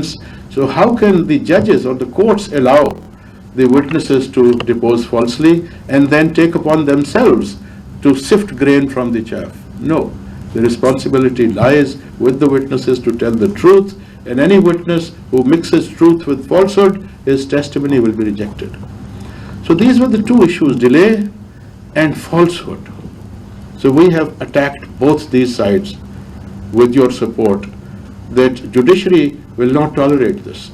So how can the judges or the courts allow the witnesses to depose falsely and then take upon themselves to sift grain from the chaff? No. The responsibility lies with the witnesses to tell the truth, and any witness who mixes truth with falsehood, his testimony will be rejected. So these were the two issues, delay and falsehood. So we have attacked both these sides with your support, that judiciary will not tolerate this.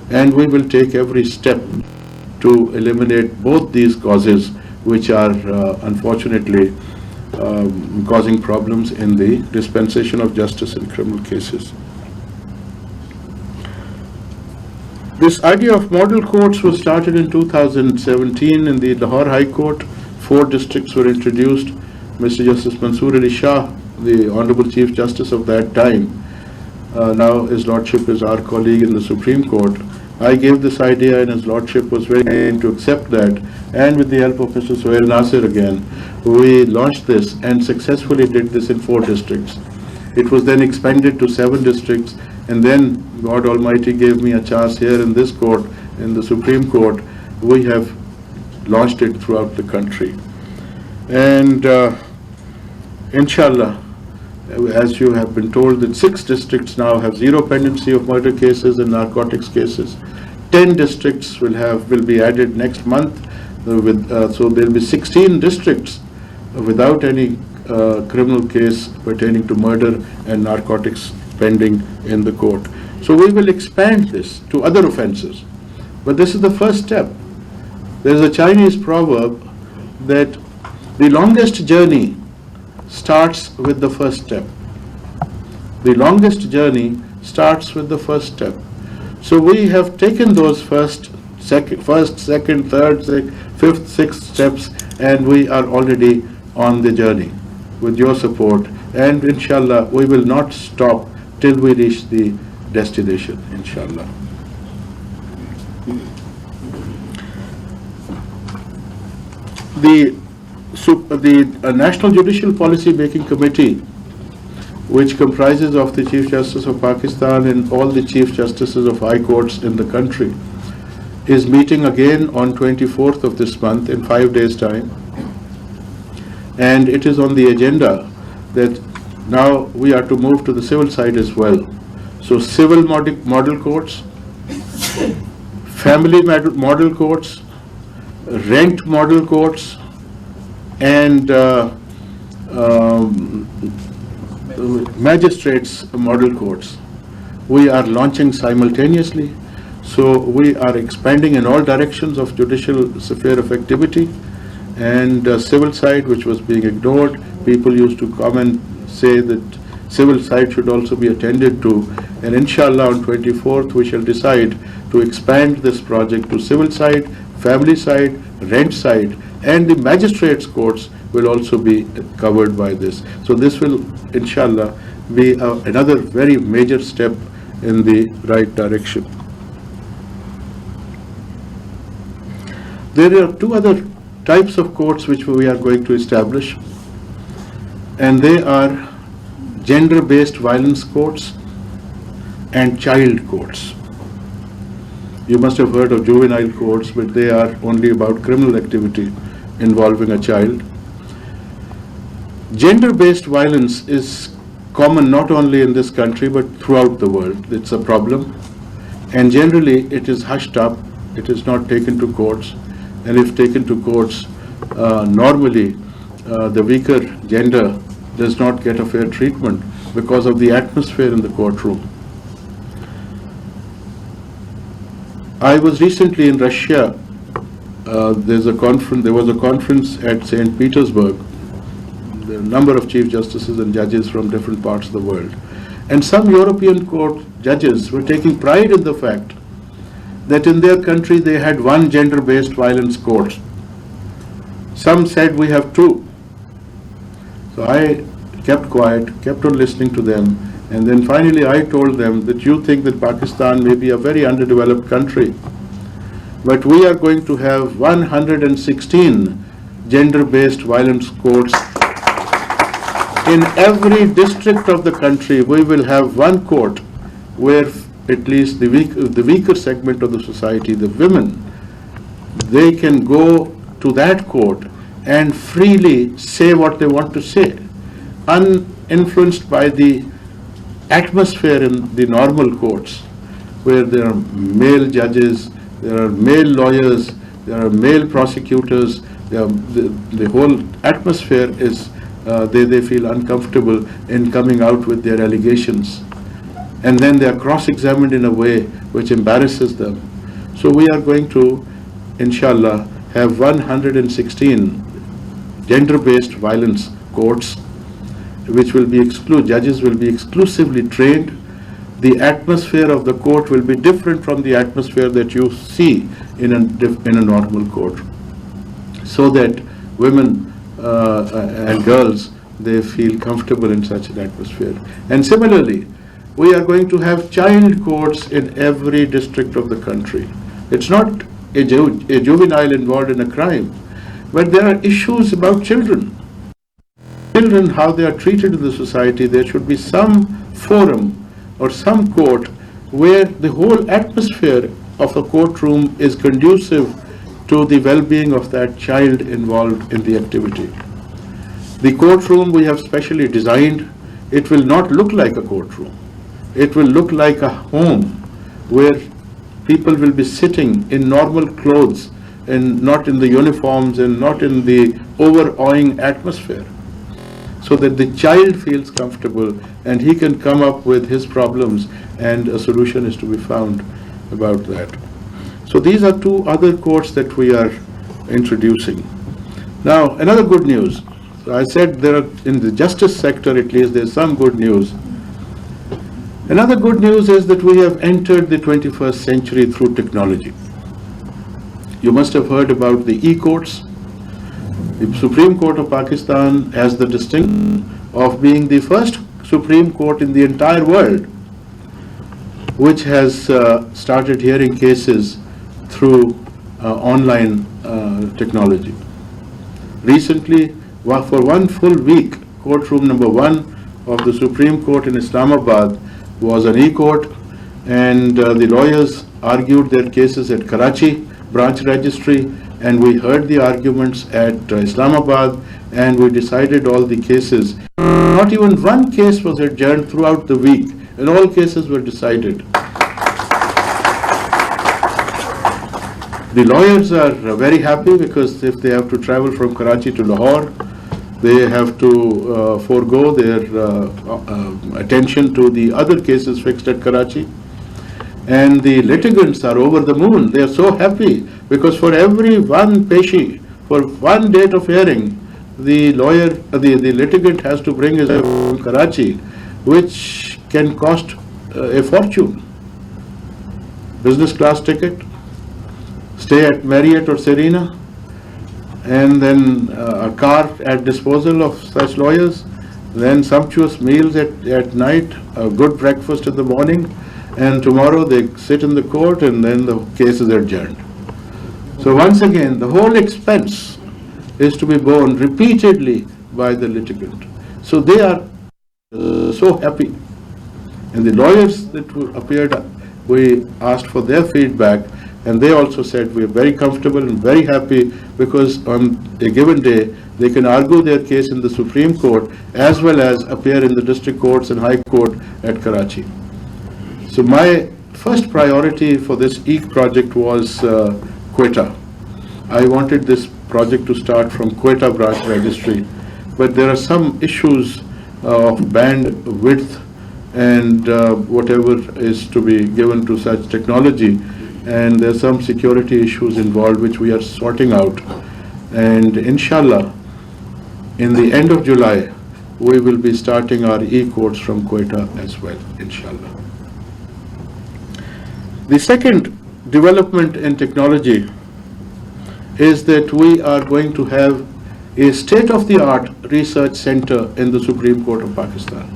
And we will take every step to eliminate both these causes, which are unfortunately causing problems in the dispensation of justice in criminal cases. This idea of model courts was started in 2017 in the Lahore High Court. 4 districts were introduced. Mr. Justice Mansoor Ali Shah, the Honorable Chief Justice of that time, now His Lordship is our colleague in the Supreme Court. I gave this idea and His Lordship was very keen to accept that, and with the help of Mr. Sohail Nasir again, we launched this and successfully did this in 4 districts. It was then expanded to 7 districts, and then God Almighty gave me a chance here in this court, in the Supreme Court. We have launched it throughout the country. And inshallah, as you have been told, that 6 districts now have zero pendency of murder cases and narcotics cases. 10 districts will be added next month, so there will be 16 districts without any criminal case pertaining to murder and narcotics pending in the court. So we will expand this to other offences. But this is the first step. There is a Chinese proverb that the longest journey starts with the first step. The longest journey starts with the first step. So we have taken those first, second, third, fifth, sixth steps, and we are already on the journey with your support. And inshallah, we will not stop till we reach the destination, inshallah. The National Judicial Policy Making Committee, which comprises of the Chief Justice of Pakistan and all the Chief Justices of High Courts in the country, is meeting again on 24th of this month in 5 days' time. And it is on the agenda that now we are to move to the civil side as well. So civil model courts, family model courts, rent model courts, and magistrates model courts. We are launching simultaneously. So we are expanding in all directions of judicial sphere of activity, and civil side, which was being ignored. People used to come and say that civil side should also be attended to, and inshallah on 24th we shall decide to expand this project to civil side, family side, rent side, and the magistrates courts will also be covered by this. So this will inshallah be another very major step in the right direction. There are 2 other types of courts which we are going to establish, and they are gender-based violence courts and child courts. You must have heard of juvenile courts, but they are only about criminal activity involving a child. Gender-based violence is common not only in this country but throughout the world. It's a problem, and generally it is hushed up. It is not taken to courts, and if taken to courts, normally the weaker gender does not get a fair treatment because of the atmosphere in the courtroom. I was recently in Russia. There was a conference at St. Petersburg. There are a number of chief justices and judges from different parts of the world. And some European court judges were taking pride in the fact that in their country they had 1 gender-based violence court. Some said we have 2. So I kept quiet, kept on listening to them, and then finally I told them that you think that Pakistan may be a very underdeveloped country, but we are going to have 116 gender-based violence courts. In every district of the country, we will have 1 court where at least the weaker segment of the society, the women, they can go to that court and freely say what they want to say, uninfluenced by the atmosphere in the normal courts, where there are male judges, there are male lawyers, there are male prosecutors. The whole atmosphere is, they feel uncomfortable in coming out with their allegations. And then they are cross-examined in a way which embarrasses them. So we are going to, inshallah, have 116 gender-based violence courts, which will be judges will be exclusively trained. The atmosphere of the court will be different from the atmosphere that you see in a normal court, so that women and girls, they feel comfortable in such an atmosphere. And similarly, we are going to have child courts in every district of the country. It's not a juvenile involved in a crime, but there are issues about children. Children, how they are treated in the society. There should be some forum or some court where the whole atmosphere of a courtroom is conducive to the well-being of that child involved in the activity. The courtroom we have specially designed, it will not look like a courtroom. It will look like a home where people will be sitting in normal clothes and not in the uniforms and not in the overawing atmosphere, so that the child feels comfortable and he can come up with his problems and a solution is to be found about that. So these are two other courts that we are introducing. Now, another good news. So I said there are, in the justice sector at least, there's some good news. Another good news is that we have entered the 21st century through technology. You must have heard about the e-courts. The Supreme Court of Pakistan has the distinction of being the first Supreme Court in the entire world which has started hearing cases through online technology. Recently, for one full week, courtroom number 1 of the Supreme Court in Islamabad was an e-court, and the lawyers argued their cases at Karachi branch registry, and we heard the arguments at Islamabad, and we decided all the cases. Not even one case was adjourned throughout the week, and all cases were decided. The lawyers are very happy because if they have to travel from Karachi to Lahore, they have to forego their attention to the other cases fixed at Karachi. And the litigants are over the moon. They are so happy because for every one peshi, for one date of hearing, the litigant has to bring his from Karachi, which can cost a fortune. Business class ticket, stay at Marriott or Serena, and then a car at disposal of such lawyers, then sumptuous meals at night, a good breakfast in the morning, and tomorrow they sit in the court and then the case is adjourned. So once again, the whole expense is to be borne repeatedly by the litigant. So they are so happy. And the lawyers that appeared, we asked for their feedback, and they also said we are very comfortable and very happy because on a given day they can argue their case in the Supreme Court as well as appear in the district courts and High Court at Karachi. So my first priority for this project was Quetta. I wanted this project to start from Quetta branch registry, but there are some issues of band width and whatever is to be given to such technology, and there are some security issues involved which we are sorting out, and inshallah in the end of July we will be starting our e-courts from Quetta as well, inshallah. The second development in technology is that we are going to have a state-of-the-art research center in the Supreme Court of Pakistan.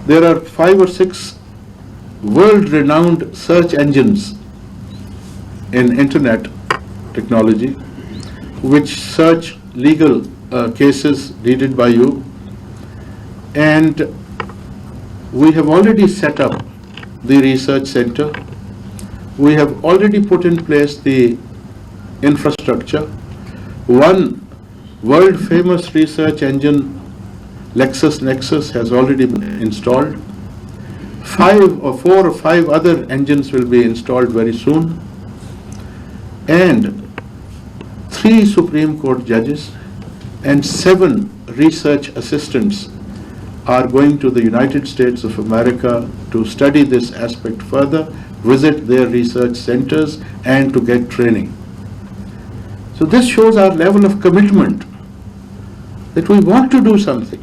There are 5 or 6 world-renowned search engines in internet technology which search legal cases needed by you, and we have already set up the research center. We have already put in place the infrastructure. One world famous research engine, LexisNexis, has already been installed. 4 or 5 other engines will be installed very soon. And 3 Supreme Court judges and 7 research assistants are going to the United States of America to study this aspect further, visit their research centers, and to get training. So this shows our level of commitment, that we want to do something.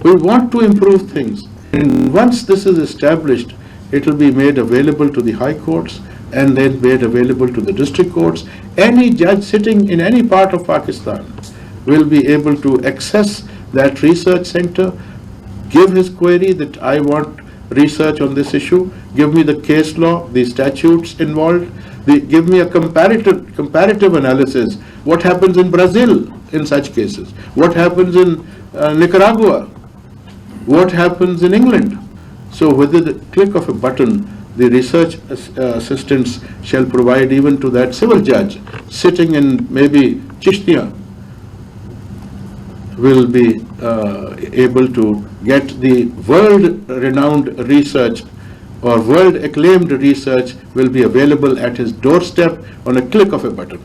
We want to improve things. And once this is established, it will be made available to the high courts and then made available to the district courts. Any judge sitting in any part of Pakistan will be able to access that research center, give his query that I want research on this issue, give me the case law, the statutes involved, give me a comparative analysis. What happens in Brazil in such cases? What happens in Nicaragua? What happens in England? So with the click of a button, the research assistants shall provide even to that civil judge sitting in maybe Chishtia, will be able to get the world-renowned research or world-acclaimed research will be available at his doorstep on a click of a button.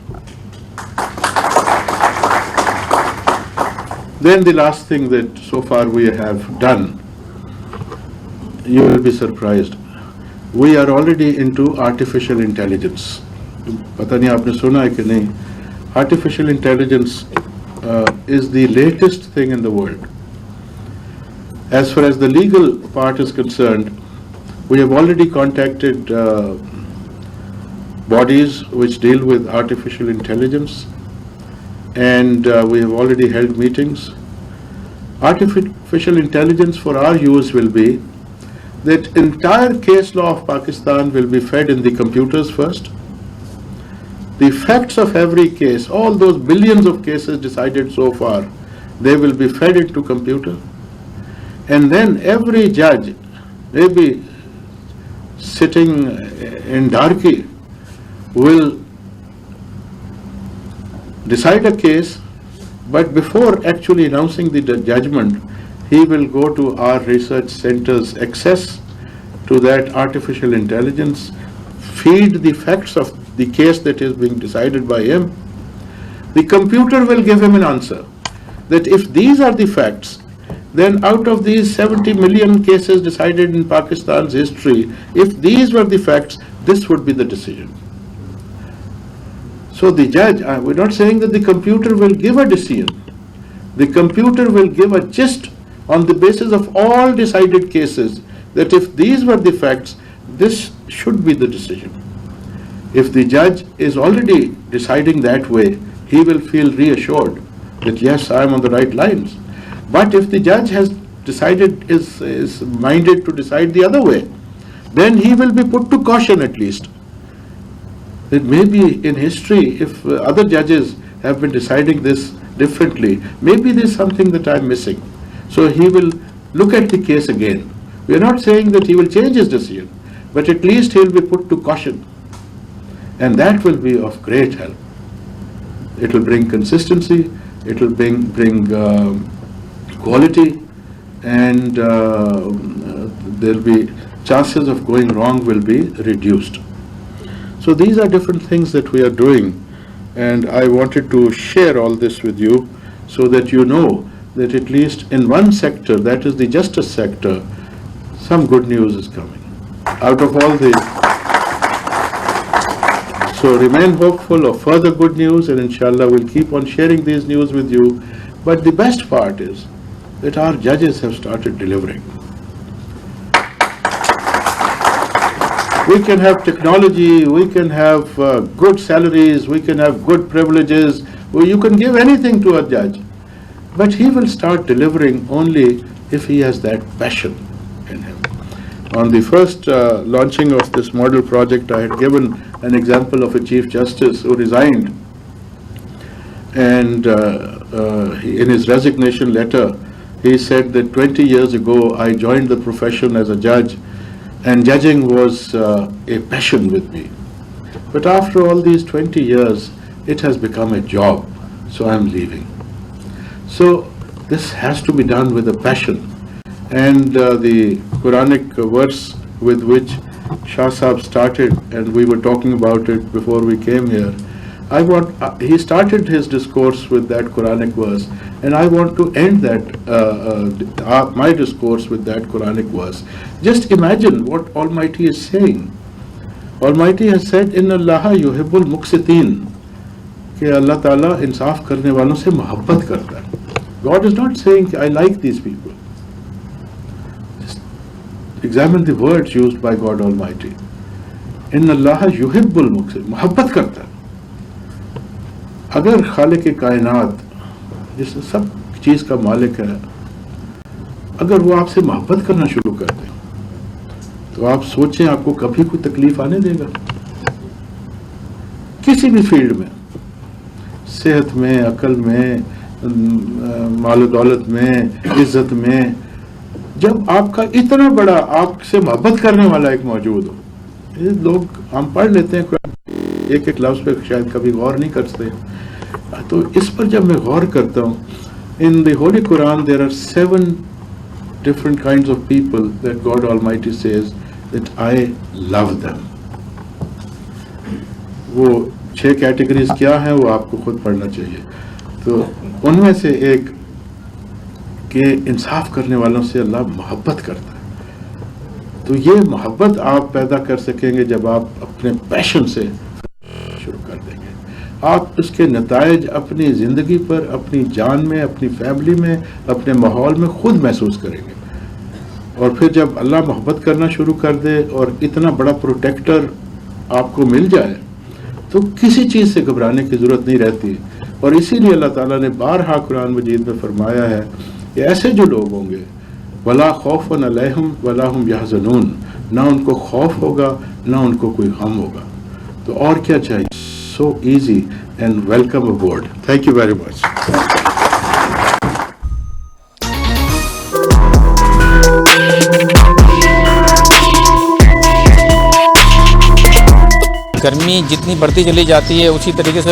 Then the last thing that so far we have done, you will be surprised. We are already into artificial intelligence. Pata nahi aapne suna hai ki nahi. Artificial intelligence is the latest thing in the world. As far as the legal part is concerned, we have already contacted bodies which deal with artificial intelligence, and we have already held meetings. Artificial intelligence for our use will be that entire case law of Pakistan will be fed in the computers first. The facts of every case, all those billions of cases decided so far, they will be fed into computer. And then every judge, maybe sitting in Darki, will decide a case, but before actually announcing the judgment, he will go to our research center's access to that artificial intelligence, feed the facts of the case that is being decided by him. The computer will give him an answer that if these are the facts, then out of these 70 million cases decided in Pakistan's history, if these were the facts, this would be the decision. So the judge, we're not saying that the computer will give a decision. The computer will give a gist on the basis of all decided cases, that if these were the facts, this should be the decision. If the judge is already deciding that way, he will feel reassured that yes, I am on the right lines. But if the judge has decided, is minded to decide the other way, then he will be put to caution at least. That maybe in history, if other judges have been deciding this differently, maybe there's something that I'm missing. So he will look at the case again. We are not saying that he will change his decision, but at least he will be put to caution. And that will be of great help. It will bring consistency, it will bring quality, and there will be chances of going wrong will be reduced. So these are different things that we are doing, and I wanted to share all this with you so that you know that at least in one sector, that is the justice sector, some good news is coming. Out of all the... So remain hopeful of further good news, and inshallah we'll keep on sharing these news with you. But the best part is that our judges have started delivering. We can have technology, we can have good salaries, we can have good privileges, you can give anything to a judge. But he will start delivering only if he has that passion in him. On the first launching of this model project, I had given an example of a Chief Justice who resigned. And in his resignation letter, he said that 20 years ago, I joined the profession as a judge, and judging was a passion with me. But after all these 20 years, it has become a job, so I'm leaving. So this has to be done with a passion. And the Quranic verse with which Shah Sahab started, and we were talking about it before we came here, he started his discourse with that Quranic verse, and I want to end that my discourse with that Quranic verse. Just imagine what Almighty is saying. Almighty has said, "Inna Allaha yuhibbul muqsitin," کہ اللہ تعالیٰ انصاف کرنے والوں سے محبت کرتا ہے. God is not saying I like these people. Just examine the words used by God Almighty. Inna Allaha yuhibbul muqsitin, محبت کرتا ہے. اگر خالق کائنات جس سب چیز کا مالک ہے، اگر وہ آپ سے محبت کرنا شروع کر دے تو آپ سوچیں آپ کو کبھی کوئی تکلیف آنے دے گا؟ کسی بھی فیلڈ میں، صحت میں، عقل میں، مال و دولت میں، عزت میں، جب آپ کا اتنا بڑا آپ سے محبت کرنے والا ایک موجود ہو. یہ لوگ ہم پڑھ لیتے ہیں ایک ایک لفظ پہ شاید کبھی غور نہیں کرتے، تو اس پر جب میں غور کرتا ہوں، in the Holy Quran there are 7 different kinds of people that God Almighty says that I love them. وہ 6 کیٹیگریز کیا ہیں وہ آپ کو خود پڑھنا چاہیے. تو ان میں سے ایک کہ انصاف کرنے والوں سے اللہ محبت کرتا ہے. تو یہ محبت آپ پیدا کر سکیں گے جب آپ اپنے پیشن سے شروع کر دیں گے. آپ اس کے نتائج اپنی زندگی پر، اپنی جان میں، اپنی فیملی میں، اپنے ماحول میں خود محسوس کریں گے. اور پھر جب اللہ محبت کرنا شروع کر دے اور اتنا بڑا پروٹیکٹر آپ کو مل جائے تو کسی چیز سے گھبرانے کی ضرورت نہیں رہتی. اور اسی لیے اللہ تعالیٰ نے بارہا قرآن مجید میں فرمایا ہے کہ ایسے جو لوگ ہوں گے وَلَا خَوْفٌ عَلَيْهِمْ وَلَا هُمْ يَحْزَنُونَ، نہ ان کو خوف ہوگا نہ ان کو کوئی غم ہوگا. تو اور کیا چاہیے؟ So easy and welcome aboard. Thank you very much. گرمی جتنی بڑھتی چلی جاتی ہے اسی طریقے سے